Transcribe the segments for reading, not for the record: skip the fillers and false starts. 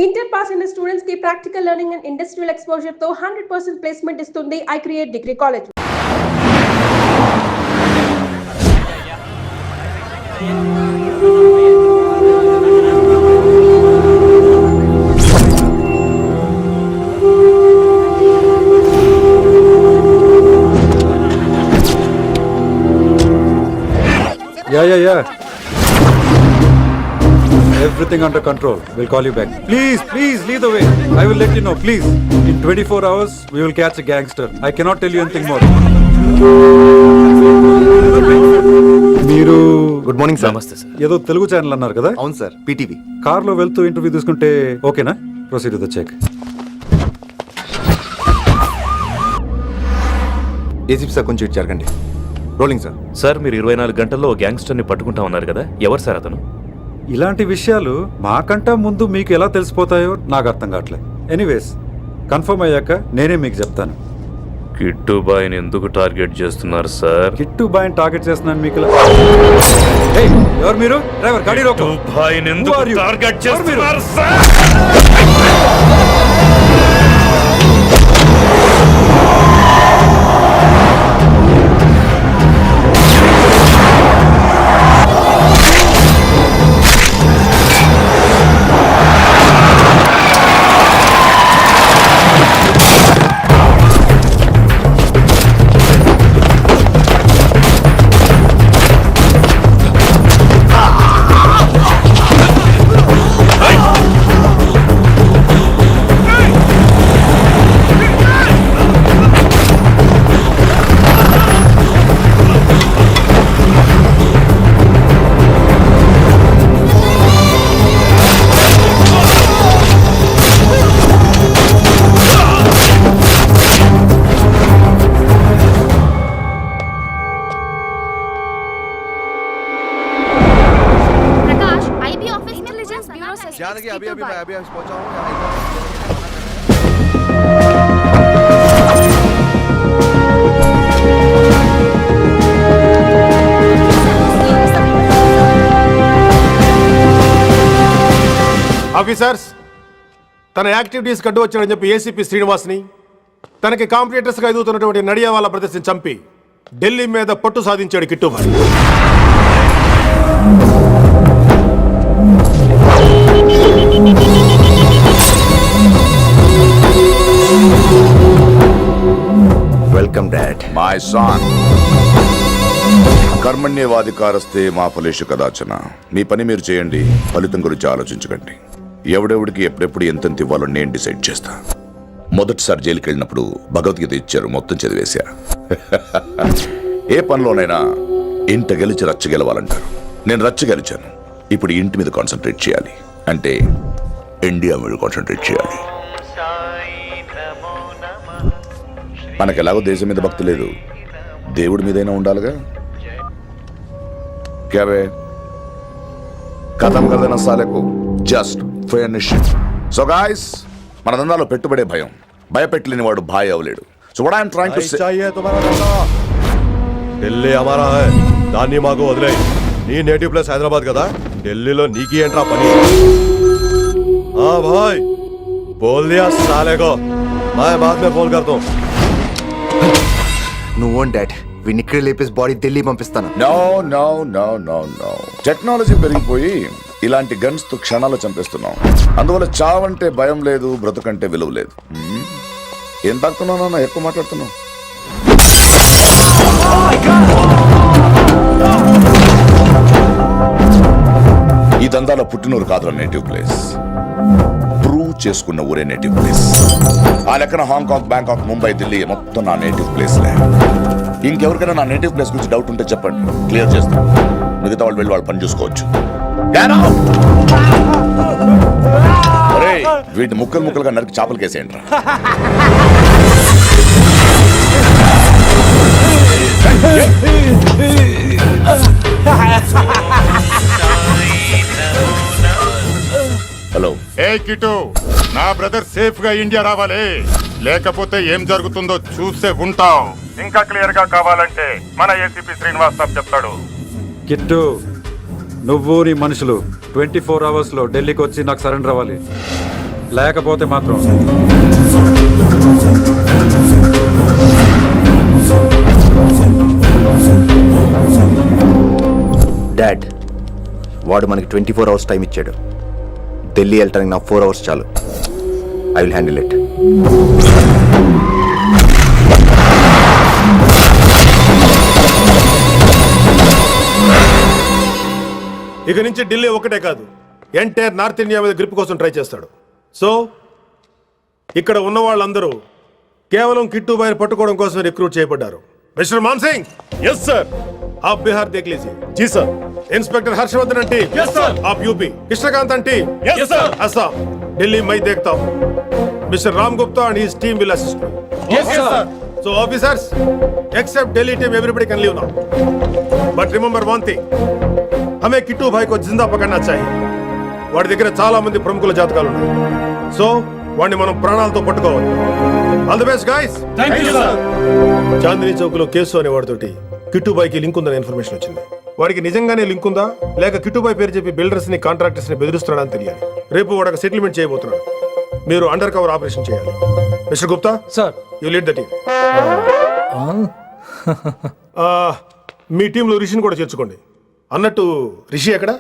Inter pass అయిన students కి practical learning and industrial exposure తో 100% ప్లేస్మెంట్ ఇస్తుంది I create degree college. Yeah. Everything under control. We'll call you back. Please, lead the way. I will let you know, please. In 24 hours, we will catch a gangster. I cannot tell you anything more. మీరు good morning sir. నమస్తే sir. ఏదో Telugu channel అన్నారు కదా? అవును sir, PTV. కార్లో వెళ్తూ interview తీసుకుంటే ఓకేనా? Proceed with the check. ACP sir కొంచెం ఇటు జరగండి. Rolling sir. సార్ మీరు 24 గంటల్లో గ్యాంగ్స్టర్ని పట్టుకుంటా ఉన్నారు కదా, ఎవరు సార్ అతను? ఇలాంటి విషయాలు మాకంటా ముందు మీకు ఎలా తెలిసిపోతాయో నాకు అర్థం కావట్లేదు. ఎనీవేస్, కన్ఫర్మ్ అయ్యాక నేనే మీకు చెప్తాను. కిట్టు బాయ్ని ఎందుకు టార్గెట్ చేస్తున్నారు సార్? కిట్టు బాయ్ని టార్గెట్ చేస్తున్నాను మీకు. ఎవరు మీరు? డ్రైవర్ గాడి రోకో. కిట్టు బాయ్ని ఎందుకు టార్గెట్ చేస్తున్నారు సార్? अभी मैं पहुंचा हूं. ఆఫీసర్స్, తన యాక్టివిటీస్ కట్టు వచ్చాడని చెప్పి ఏసీపీ శ్రీనివాస్ని తనకి కాంపిటీటర్స్గా ఎదుగుతున్నటువంటి నడియావాల బ్రదర్స్ని చంపి ఢిల్లీ మీద పట్టు సాధించాడు Kittubhai. Welcome dad. My son, కర్మణ్యేవాధికారస్తే మా ఫలేషు కదాచన. మీ పని మీరు చేయండి, ఫలితం గురించి ఆలోచించకండి. ఎవడెవడికి ఎప్పుడెప్పుడు ఎంతెంత ఇవ్వాలో నేను డిసైడ్ చేస్తా. మొదటిసారి జైలుకి వెళ్ళినప్పుడు భగవద్గీత ఇచ్చారు, మొత్తం చదివేశా. ఏ పనిలోనైనా ఇంట గెలిచి రచ్చ గెలవాలంటారు. నేను రచ్చ గెలిచాను. ఇప్పుడు ఇంటి మీద కాన్సన్ట్రేట్ చేయాలి, అంటే ఇండియా మీద కాన్సన్ట్రేట్ చేయాలి. మనకు ఎలాగో దేశం మీద భక్తి లేదు, దేవుడి మీదైనా ఉండాలిగా. క్యాబే కథం కదన సాలకు జస్ట్ ఫినిష్. సో గాయ్స్, మన దందాలో పెట్టుబడే భయం. భయపెట్టలేని వాడు భాయ్ అవలేడు. So what I am trying to say, Delhi హమారా హై, దాన్ని మాకు వదిలే. నీ నేటివ్ ప్లేస్ హైదరాబాద్ కదా, ఢిల్లీలో నీకి ఏంట్రా పని? భాయ్ బోల్ దియా సాలేగో, मैं बाद में फोन करता हूं. నువ్వు డాడ్, వీడిని ఇక్కడ లేపేసి బాడీ ఢిల్లీ పంపిస్తాను. No no no no no. Technology పెరిగిపోయి ఇలాంటి గన్స్ తో క్షణాలు చంపేస్తున్నాం. అందువల్ల చావంటే భయం లేదు, బ్రతుకంటే విలువ లేదు. ఏం తాకుతున్నావు నాన్న, ఎక్కువ మాట్లాడుతున్నావు. ఈ దందాలో పుట్టినూరు కాదురా నేటివ్ ప్లేస్, ప్రూవ్ చేసుకున్న ఊరే నేటివ్ ప్లేస్. ఆ లెక్కన హాంకాంగ్, బ్యాంకాక్, ముంబై, ఢిల్లీ మొత్తం నా నేటివ్ ప్లేస్లే. ఇంకెవరికైనా నా నేటివ్ ప్లేస్ గురించి డౌట్ ఉంటే చెప్పండి, క్లియర్ చేస్తాను. మిగతా వాళ్ళు వెళ్ళి వాళ్ళు పని చూసుకోవచ్చు. వీటిని ముక్కలు ముక్కలుగా నరికి చేపలు కేసేయండి. హలో. ఏ కిట్టు, నా బ్రదర్ సేఫ్ గా ఇండియా రావాలి, లేకపోతే ఏం జరుగుతుందో చూసే ఉంటాం. ఇంకా క్లియర్ గా కావాలంటే మన ఏసీపీ శ్రీనివాస్ సాబ్ చెప్తాడు. కిట్టు, నువ్వు నీ మనుషులు 24 hours లో ఢిల్లీకి వచ్చి నాకు సరెండర్ అవ్వాలి. లేకపోతే మాత్రం డాడ్, వాడు మనకి 24 అవర్స్ టైం ఇచ్చాడు. ఢిల్లీ వెళ్ళటానికి నాకు 4 అవర్స్ చాలు. I will handle it. ఇక నుంచి ఢిల్లీ ఒకటే కాదు, ఎంటైర్ నార్త్ ఇండియా మీద గ్రిప్ కోసం ట్రై చేస్తాడు. సో ఇక్కడ ఉన్న వాళ్ళందరూ కేవలం కిట్టుబాయిని పట్టుకోవడం కోసం రిక్రూట్ చేయబడ్డారు. Mister Man Singh, yes sir. आप बिहार देख लीजिए. जी sir. Inspector Harshvardhan team, yes sir. आप UP. Krishnakant team, yes sir. Assam. Delhi मैं देखता हूँ. Mister Ram Gupta and his team will assist me. Yes sir. So officers, except Delhi team, everybody can leave now. But remember one thing. हमें किट्टू भाई को जिंदा पकड़ना चाहिए. వాడి దగ్గర చాలా మంది ప్రముఖుల జాతకాలు ఉన్నాయి. సో వాడిని మనం ప్రాణాలతో పట్టుకోవాలి. All the best guys. Thank you sir. Chandni Chowk లో కేసు అనే వాడితోటి కిట్టుబాయికి లింక్ ఉందనే ఇన్ఫర్మేషన్ వచ్చింది. వాడికి నిజంగానే లింక్ ఉందా లేక కిట్టుబాయి పేరు చెప్పి బిల్డర్స్ ని కాంట్రాక్టర్స్ ని బెదిరిస్తున్నాడని తెలియాలి. రేపు వాడు ఒక సెటిల్మెంట్ చేయబోతున్నాడు. మీరు అండర్ కవర్ ఆపరేషన్ చేయాలి. Mister Gupta sir, you lead the team. మీ టీంలో రిషిని కూడా చేర్చుకోండి. అన్నట్టు రిషి ఎక్కడ?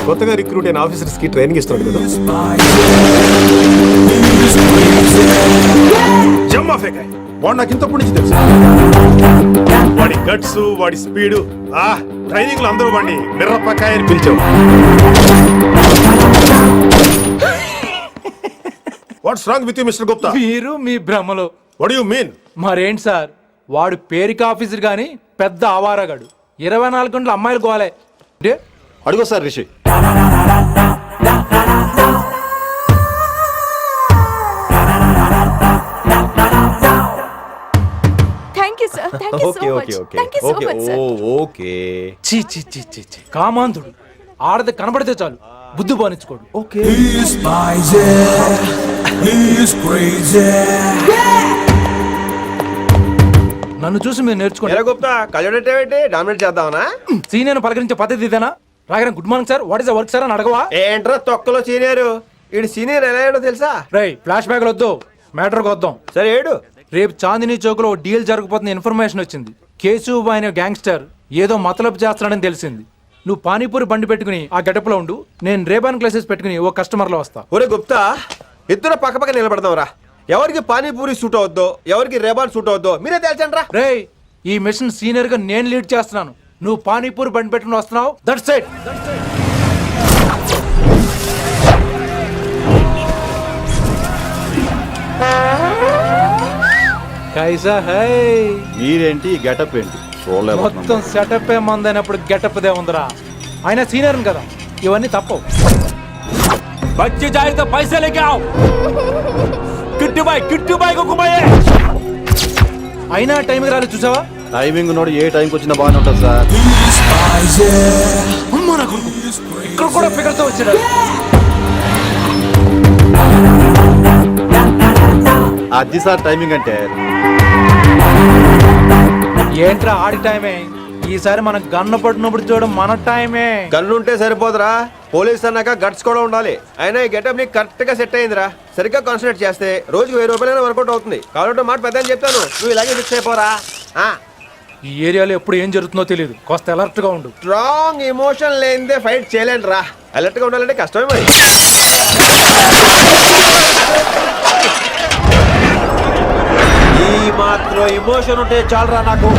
కొత్తగా రిక్రూట్ అయిన ఆఫీసర్స్ కి ట్రైనింగ్ ఇస్తున్నాడు కదా. జమ్మా ఫేకాయ్. వాడు నాకు ఇంతప్పటి నుంచి తెలుసు. వాడి గట్స్, వాడి స్పీడు, ట్రైనింగ్ లో అందరూ వాడిని మిర్రపకాయ అని పిలిచావు. What's wrong with you mister Gupta? మీరు మీ భ్రమలో. What you mean? మరేంటి సార్, వాడు పేరుకి ఆఫీసర్ గాని పెద్ద ఆవారగాడు. 24 గంటలు అమ్మాయిలు గోలే. అడుగు సార్ రిషి. కామాంధుడు ఆడది కనబడితే చాలు బుద్ధి బానించుకోడు. నన్ను చూసి మీరు నేర్చుకోండి. సీనియర్ పలకరించే పద్ధతి ఇదేనా? రాగానే good morning sir, what is the work sir అని అడగవా? ఏంట్రా తొక్కలో సీనియర్? ఈడు సీనియర్ ఎలా ఏడో తెలుసా? రై ఫ్లాష్ బ్యాక్ వద్దు, మ్యాటర్కి వద్దాం. సరే ఏడు. రేపు చాందినీ చౌక్ లో డీల్ జరగబోతున్న ఇన్ఫర్మేషన్ వచ్చింది. కేశూబాయ్ అనే గ్యాంగ్స్టర్ ఏదో మతలబు చేస్తున్నాడని తెలిసింది. నువ్వు పానీపూరి బండి పెట్టుకుని ఆ గెటప్ లో ఉండు, నేను రేబాన్ క్లాసెస్ పెట్టుకుని ఓ కస్టమర్ లో వస్తా. ఒరే గుప్తా, ఇద్దరు పక్క పక్క నిలబడదాం రా. ఎవరికి పానీపూరి సూట్ అవుద్దో, ఎవరికి రేబాన్ సూట్ అవుద్దో మీరే తేల్చండి రా. రే, ఈ మిషన్ సీనియర్ గా నేను లీడ్ చేస్తున్నాను. నువ్వు పానీపూరి బండి పెట్టుకుని వస్తున్నావు. That's it. కైసా హై? మీరేంటి గెటప్ ఏంటి? మొత్తం సెటప్ ఏ మందైనప్పుడు గెటప్ దే ఉందిరా. ఆయన సీనియర్ కదా, ఇవన్నీ తప్పవు. బచ్చి జాయితో పైసా లేకే ఆవ్. కిట్టుబాయ్ కుమాయే. అయినా టైంకి రాలేదు చూసావా? టైమింగ్ నోడు ఏ టైంకి వచ్చినా బాగానే ఉంటుంది సార్. ఇక్కడ కూడా ఫిగర్ తో వచ్చాడు. అది సార్ టైమింగ్ అంటే. ఏంట్రా ఆడి టైమే? ఈసారి మనం గన్ను పట్టినప్పుడు చూడడం మన టైమే. గన్ను ఉంటే సరిపోదురా, పోలీస్ అన్నాక గట్స్ కూడా ఉండాలి. అయినా ఈ గెటప్ నీకు కరెక్ట్ గా సెట్ అయిందిరా. సరిగ్గా కాన్సన్ట్రేట్ చేస్తే రోజుకి 1000 రూపాయలైనా వర్కౌట్ అవుతుంది. కాబట్టి మాట పెద్ద చెప్తాను, నువ్వు ఇలాగే ఫిక్స్ అయిపోరా. ఈ ఏరియాలో ఎప్పుడు ఏం జరుగుతుందో తెలియదు, కాస్త అలర్ట్ గా ఉండు. స్ట్రాంగ్ ఎమోషన్ లేనిదే ఫైట్ చేయలేను రా. అలర్ట్ గా ఉండాలంటే కష్టమే మరి. ఈ మాత్రం ఎమోషన్ ఉంటే చాలరా నాకు.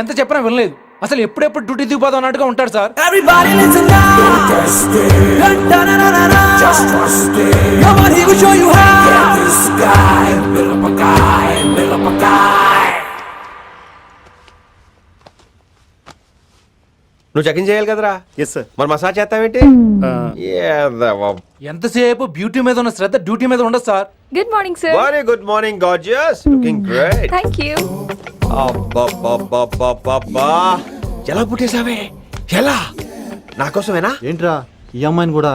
ఎంత చెప్పినా వినలేదు. అసలు ఎప్పుడెప్పుడు డ్యూటీ దిగిపోదాం అన్నట్టుగా ఉంటాడు sir. Everybody listen now. Test it. Da-da-da-da-da. Just trust it. Come on, he will show you how. Get this guy. Build up a guy. Build up a guy. నువ్వు చెకింగ్ చేయాలి కదరా? Yes sir. మరి massage చేస్తావేంటి? ఎంతసేపు beauty మీద ఉన్న శ్రద్ధ duty మీద ఉండదు sir. Good morning sir. Very good morning gorgeous, looking great. Thank you. అబ్బబ్బబ్బబ్బబ్బా, ఎలా పుట్టేశావే? ఎలా? నా కోసమేనా? ఏంట్రా ఈ అమ్మాయిని కూడా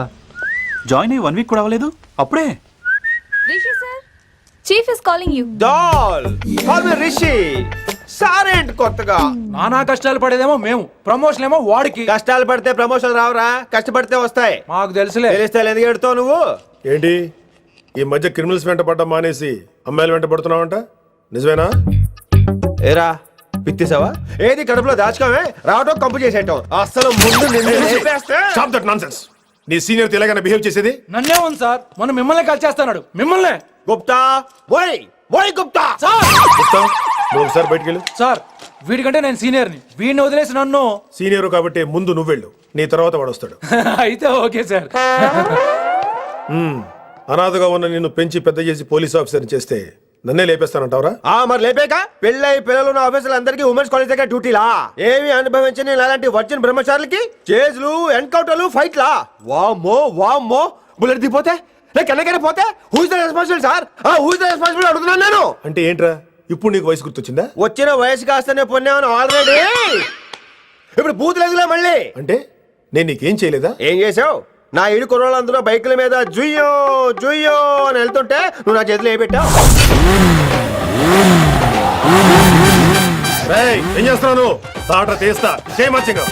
జాయిన్ అయ్యి 1 వీక్ కూడా అవ్వలేదు అప్పుడే? Rishi sir, chief is calling you. డాల్ కాల్ మీ రిషి. సారేంటి కొత్తగా? నానా కష్టాలు పడేదేమో మేము, ప్రమోషన్ ఏమో వాడికి. కష్టాలు పడితే ప్రమోషన్ రావురా, కష్టపడితే వస్తాయి. మాకు తెలుసులే. తెలిస్తే ఎందుకు ఎడుతావు నువ్వు? ఏంటి ఈ మధ్య క్రిమినల్స్ వెంట పడ్డం మానేసి అమ్మాయిలు వెంట పడుతున్నావంట, నిజమేనా? ఏరా పిత్తిసావా? ఏది కడుపులో దాచుకోవే, రావటం కంపు చేసేయటం. అసలు ముందు నిన్ను లేపేస్తే- స్టాప్ దట్ నాన్సెన్స్. నీ సీనియర్ ఇలాగైనా బిహేవ్ చేసేది? నన్నే ఉంది సార్, మనం మిమ్మల్ని కాల్ చేస్తున్నాడు. మిమ్మల్ని గుప్తా ఓయ్ ఓయ్ గుప్తా. చెప్తా, నువ్వు ఒకసారి బయటికి వెళ్ళు. సార్ వీడికంటే నేను సీనియర్ని, వీడిని వదిలేసి నన్ను. సీనియర్ కాబట్టి ముందు నువ్వు వెళ్ళు, నీ తర్వాత వాడు వస్తాడు. అయితే ఓకే సార్. అనాథగా ఉన్న నిన్ను పెంచి పెద్ద చేసి పోలీస్ ఆఫీసర్ని చేస్తే నన్నే లేపేస్తానంటావరా? మరి లేపేక పెళ్ళై పిల్లలు ఉన్న ఆఫీసులు అందరికి ఉమెన్స్ కాలేజ్ దగ్గర డ్యూటీలా? ఏమి అనుభవించని అలాంటి వర్జిన్ బ్రహ్మచారులకి చేజ్లు, ఎన్కౌంటర్లు, ఫైట్లా? వామ్మో వామ్మో, బుల్లెట్ దిగిపోతే లేక ఎన్నకైనా పోతే who is the responsible sir? Who is the responsible అడుగుతున్నాను నేను. అంటే ఏంట్రా ఇప్పుడు నీకు వయసు గుర్తొచ్చిందా? వచ్చిన వయసు కాస్తనే పొన్నాను ఆల్రెడీ. ఇప్పుడు బూత్ లేదులే మళ్ళీ. అంటే నేను నీకేం చేయలేదా? ఏం చేసావు? నా ఇడు కుర్రోళ్ళందరూ బైకుల మీద జుయ్యో జుయ్యో అని వెళ్తుంటే నువ్వు నా చేతిలో ఏ పెట్టావు? ఏం చేస్తున్నాను? తాట తీస్తా చేయమచ్చగా.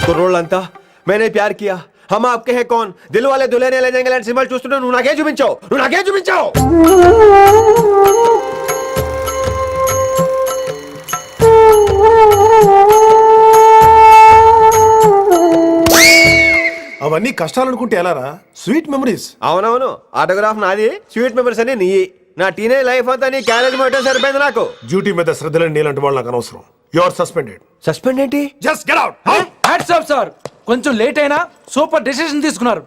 కుర్రోళ్ళంతా मैंने प्यार किया, हम आपके हैं कौन, दिल वाले दुल्हने ले जाएंगे లాంటి సినిమాలు చూస్తుంటే నువ్వు నాకే చూపించావు, నువ్వు నాకే చూపించావు. అవన్నీ కష్టాలు అనుకుంటే ఎలారా? Sweet memories. అవునవును, ఆటోగ్రాఫ్ నాది, స్వీట్ మెమరీస్ అని నీ. నా టీనేజ్ లైఫ్ అంతా నీ క్యారేజ్ మొత్తం సరిపోయింది నాకు. డ్యూటీ మీద శ్రద్ధలేని నీలాంటి వాళ్ళు నాకు అనవసరం. You are suspended. సస్పెండ్ ఏంటి? Just get out. Hats off sir, కొంచెం లేట్ అయినా సూపర్ డెసిషన్ తీసుకున్నారు.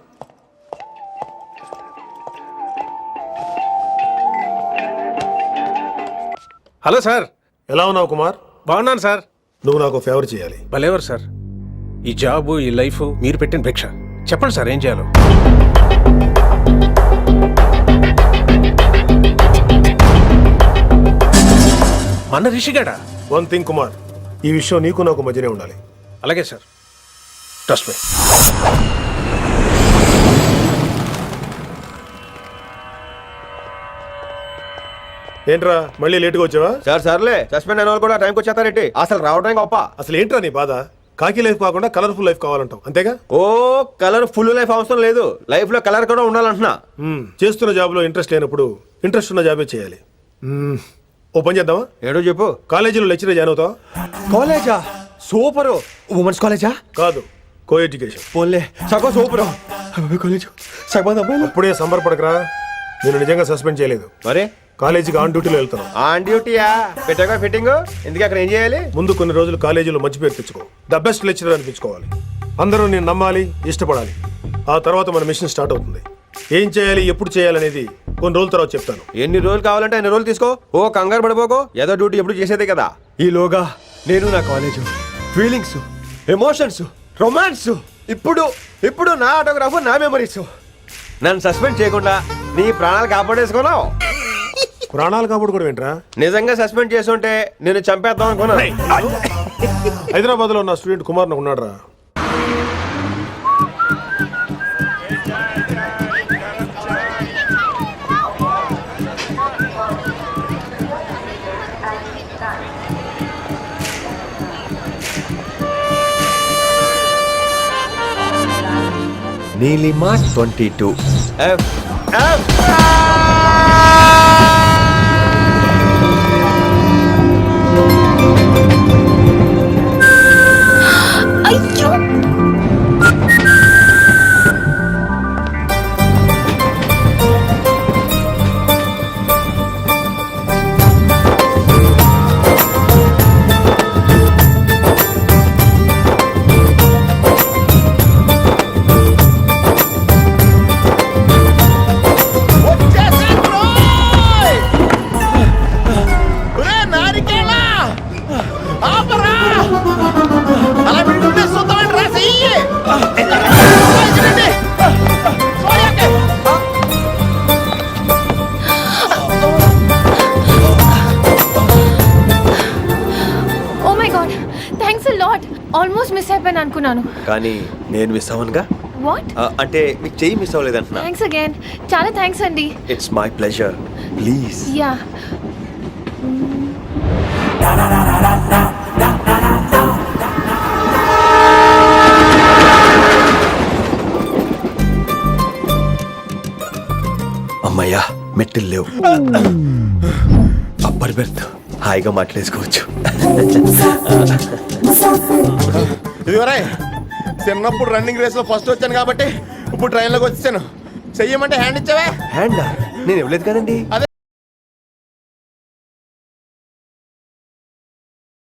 Hello sir. ఎలా ఉన్నావు కుమార్? బాగున్నాను సార్. నువ్వు నాకు ఫేవర్ చేయాలి. భలేవారు సార్. ఈ జాబు, ఈ లైఫ్ మీరు పెట్టిన భిక్ష. చెప్పండి సార్ ఏం చేయాలో. మన రిషిగాడా? వన్ థింగ్ కుమార్, ఈ విషయం నీకు నాకు మధ్యనే ఉండాలి. అలాగే సార్, ట్రస్ట్ మీ. ఏంట్రా మళ్ళీ లేటుగా వచ్చావా? సార్ సర్లే, సస్పెండ్ అయిన వాళ్ళు కూడా టైంకి వచ్చేస్తారేంటి? అసలు రావడానికి గొప్ప. అసలు ఏంట్రా నీ బాధ? కాకి లైఫ్ కాకుండా కలర్ఫుల్ లైఫ్ కావాలంటావు, అంతేగా? ఓ కలర్ ఫుల్ లైఫ్ అవసరం లేదు, లైఫ్ లో కలర్ కూడా ఉండాలంటున్నా. చేస్తున్న జాబ్ లో ఇంట్రెస్ట్ లేనప్పుడు ఇంట్రెస్ట్ ఉన్న జాబే చేయాలి. ఓ పని చేద్దామా? ఏడో చెప్పు. కాలేజీలో లెక్చరర్ జాయిన్ అవుతావా? కాలేజా? సూపర్. ఉమెన్స్ కాలేజా? కాదు, కో ఎడ్యుకేషన్. పోన్లే, సగం సూపర్. కాలేజ్ సగం అబ్బాయిలు. అప్పుడే సంబరపడకరా, నేను నిజంగా సస్పెండ్ చేయలేదు. మరే కాలేజీకి ఆన్ డ్యూటీలో వెళ్తాను. ఆన్ డ్యూటీయా? పెట్టాక ఫిట్టింగ్ ఎందుకు? అక్కడ ఏం చేయాలి? ముందు కొన్ని రోజులు కాలేజీలో మంచి పేరు తెచ్చుకో, ద బెస్ట్ లెక్చరర్ అనిపించుకోవాలి. అందరూ నేను నమ్మాలి, ఇష్టపడాలి. ఆ తర్వాత మన మిషన్ స్టార్ట్ అవుతుంది. ఏం చేయాలి, ఎప్పుడు చేయాలనేది కొన్ని రోజుల తర్వాత చెప్తాను. ఎన్ని రోజులు కావాలంటే అన్ని రోజులు తీసుకో. ఓ కంగారు పడిపోకో, ఏదో డ్యూటీ ఎప్పుడు చేసేదే కదా. ఈలోగా నేను నా కాలేజ్ ఫీలింగ్స్, ఎమోషన్స్, రొమాన్స్, ఇప్పుడు నా ఆటోగ్రాఫ్, నా మెమరీస్. నన్ను సస్పెండ్ చేయకుండా నీ ప్రాణాలు కాపాడేసుకున్నావు. ప్రాణాలు కాపాడుకోవడం ఏంట్రా? నిజంగా సస్పెండ్ చేసుంటే నేను చంపేద్దాం అనుకున్నా. హైదరాబాద్ లో నా స్టూడెంట్ కుమార్ ఉన్నాడు రా. నీలిమా 22 F అయ్యో, మిస్ అయిపోయాను అనుకున్నాను. కానీ నేను మిస్ అవ్వనుగా. వాట్? అంటే మీకు చెయ్యి మిస్ అవ్వలేదంటున్నా. Thanks again. చాలా థ్యాంక్స్ అండి. It's my pleasure. Please. Yeah. అమ్మయ్యా, మెట్టులు లేవు. అప్పర్ బెర్త్, హాయిగా మాట్లాడేసుకోవచ్చు. ఇదివరే చిన్నప్పుడు రన్నింగ్ రేస్ లో ఫస్ట్ వచ్చాను కాబట్టి ఇప్పుడు ట్రైన్ లోకి వచ్చాను. చెయ్యమంటే హ్యాండ్ ఇచ్చావే. హ్యాండా? నేను ఇవ్వలేదు కదండి.